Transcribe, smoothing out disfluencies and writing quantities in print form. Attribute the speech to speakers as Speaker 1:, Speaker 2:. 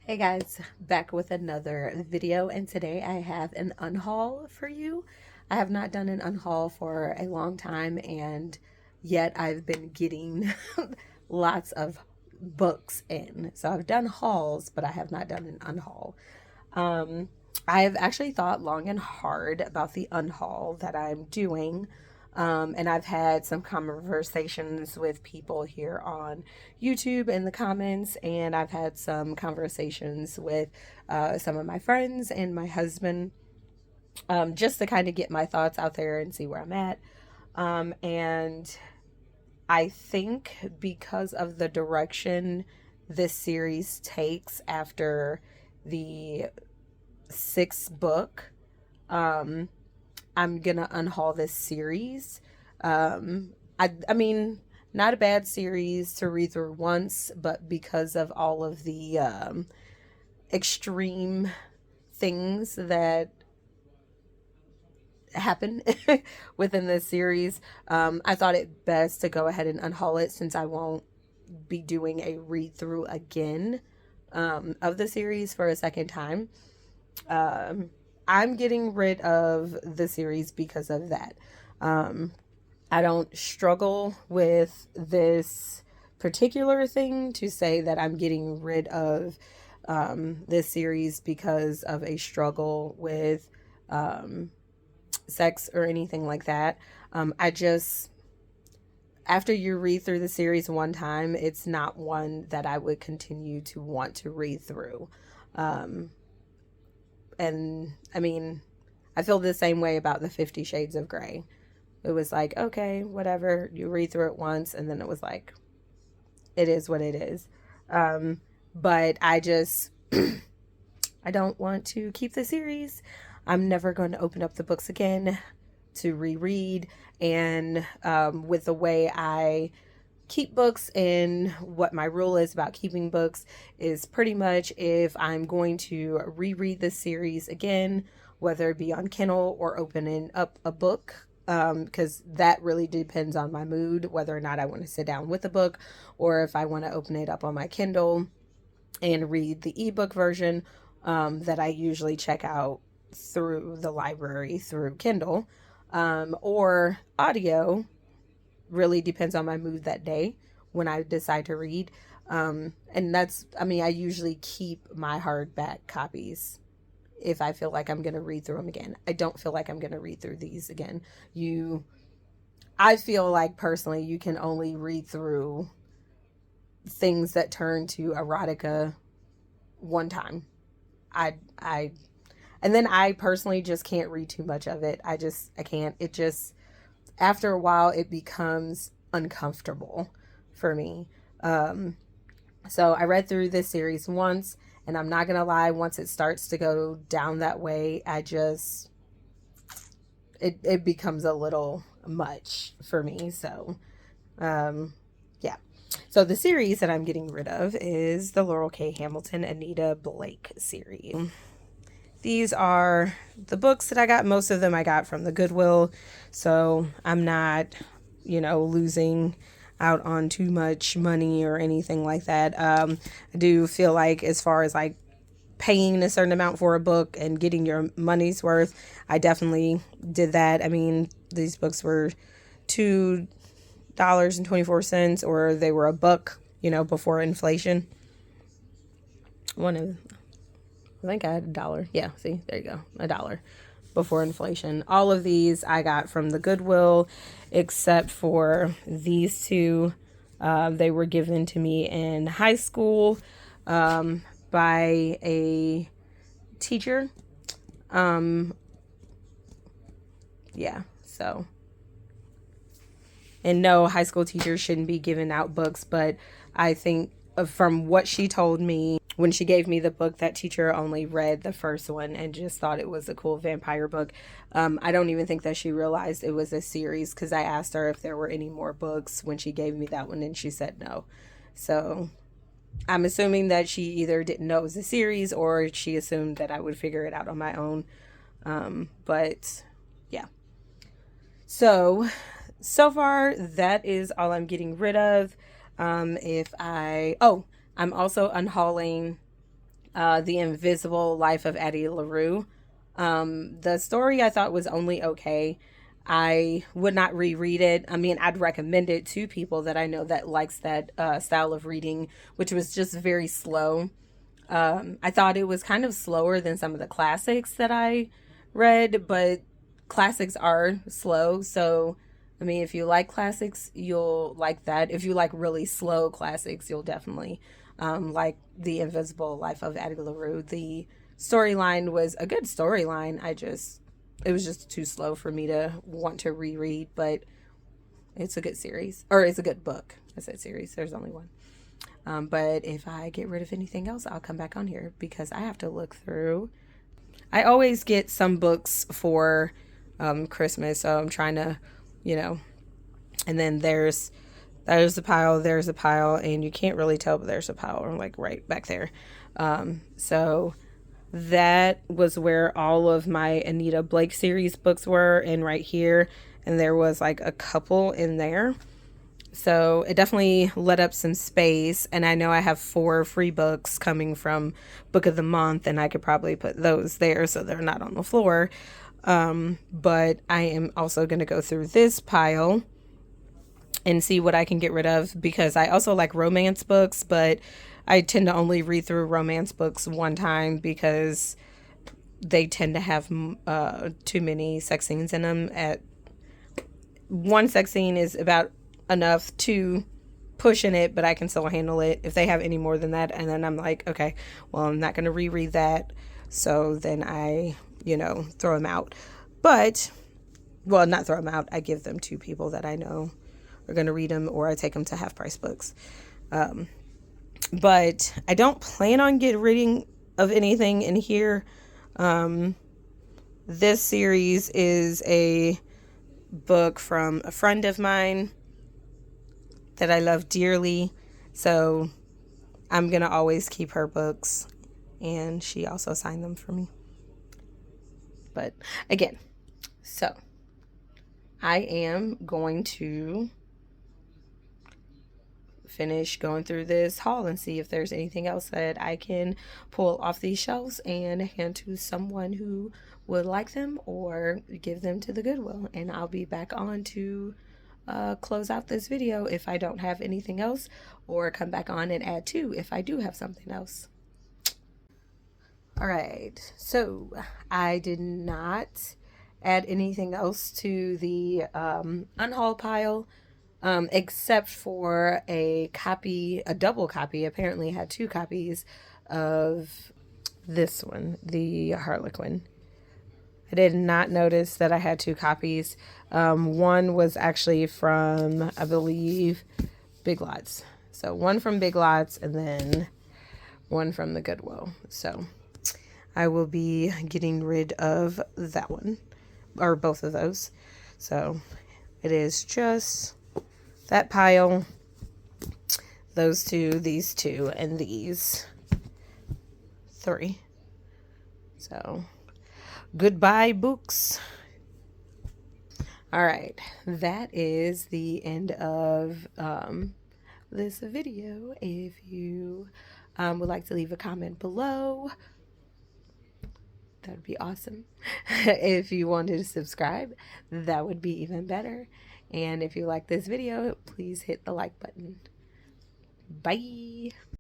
Speaker 1: Hey guys, back with another video, and today I have an unhaul for you. I have not done an unhaul for a long time, and yet I've been getting lots of books in. So I've done hauls, but I have not done an unhaul. Um, I've actually thought long and hard about the unhaul that I'm doing. And I've had some conversations with people here on YouTube in the comments, and I've had some conversations with some of my friends and my husband, just to kind of get my thoughts out there and see where I'm at. And I think because of the direction this series takes after the sixth book, um, I'm gonna unhaul this series. I mean, not a bad series to read through once, but because of all of the extreme things that happen within this series, I thought it best to go ahead and unhaul it since I won't be doing a read through again of the series for a second time. Um, I'm getting rid of the series because of that. Um, I don't struggle with this particular thing to say that I'm getting rid of this series because of a struggle with um, sex or anything like that. I just, after you read through the series one time, it's not one that I would continue to want to read through. Um, and I mean, I feel the same way about the 50 Shades of Grey. It was like, okay, whatever. You read through it once, and then it was like, it is what it is. But I just, I don't want to keep the series. I'm never going to open up the books again to reread. And with the way I keep books and what my rule is about keeping books is pretty much if I'm going to reread this series again, whether it be on Kindle or opening up a book, because that really depends on my mood, whether or not I want to sit down with a book or if I want to open it up on my Kindle and read the ebook version that I usually check out through the library through Kindle, or audio. Really depends on my mood that day when I decide to read. And that's, I mean, I usually keep my hardback copies if I feel like I'm going to read through them again. I don't feel like I'm going to read through these again. I feel like personally, you can only read through things that turn to erotica one time. I, and then I personally just can't read too much of it. I can't. It just, after a while, it becomes uncomfortable for me. Um, so I read through this series once, and I'm not gonna lie, once it starts to go down that way, it becomes a little much for me. So um, yeah. So the series that I'm getting rid of is the Laurel K. Hamilton Anita Blake series. These are the books that I got. Most of them I got from the Goodwill, so I'm not, losing out on too much money or anything like that. I do feel like, as far as like paying a certain amount for a book and getting your money's worth, I definitely did that. I mean, these books were $2.24, or they were a buck, before inflation. One of I think I had $1. Yeah, see, there you go, $1 before inflation. All of these I got from the Goodwill, except for these two. They were given to me in high school by a teacher. Um, yeah, so. And no, high school teachers shouldn't be giving out books, but I think from what she told me, when she gave me the book, that teacher only read the first one and just thought it was a cool vampire book. I don't even think that she realized it was a series, because I asked her if there were any more books when she gave me that one, and she said no. So I'm assuming that she either didn't know it was a series, or she assumed that I would figure it out on my own. But yeah. So far, that is all I'm getting rid of. I'm also unhauling The Invisible Life of Addie LaRue. The story I thought was only okay. I would not reread it. I mean, I'd recommend it to people that I know that likes that style of reading, which was just very slow. I thought it was kind of slower than some of the classics that I read, but classics are slow. So, I mean, if you like classics, you'll like that. If you like really slow classics, you'll definitely like The Invisible Life of Addie LaRue. The storyline was a good storyline. It was just too slow for me to want to reread, but it's a good series, or it's a good book. I said series, there's only one. But if I get rid of anything else, I'll come back on here because I have to look through. I always get some books for Christmas, so I'm trying to, you know. And then there's a pile, there's a pile, and you can't really tell, but there's a pile, like right back there. So that was where all of my Anita Blake series books were, and right here, and there was like a couple in there. So it definitely let up some space. And I know I have 4 free books coming from Book of the Month, and I could probably put those there so they're not on the floor. But I am also going to go through this pile and see what I can get rid of, because I also like romance books, but I tend to only read through romance books one time because they tend to have too many sex scenes in them. One sex scene is about enough to push in it, but I can still handle it. If they have any more than that, and then I'm like, okay, well, I'm not going to reread that. So then I, throw them out. But, well, not throw them out. I give them to people that I know are going to read them, or I take them to Half Price Books. But I don't plan on getting rid of anything in here. This series is a book from a friend of mine that I love dearly, so I'm gonna always keep her books, and she also signed them for me. But again, so I am going to finish going through this haul and see if there's anything else that I can pull off these shelves and hand to someone who would like them, or give them to the Goodwill, and I'll be back on to close out this video if I don't have anything else, or come back on and add to if I do have something else. All right, so I did not add anything else to the unhaul pile, except for a double copy. Apparently I had 2 copies of this one, the Harlequin. I did not notice that I had 2 copies. One was actually from, I believe, Big Lots. So one from Big Lots, and then one from the Goodwill. So I will be getting rid of that one, or both of those. So it is just that pile, those 2, these 2, and these 3. So goodbye, books. All right, that is the end of this video. If you would like to leave a comment below, that would be awesome. If you wanted to subscribe, that would be even better. And if you like this video, please hit the like button. Bye.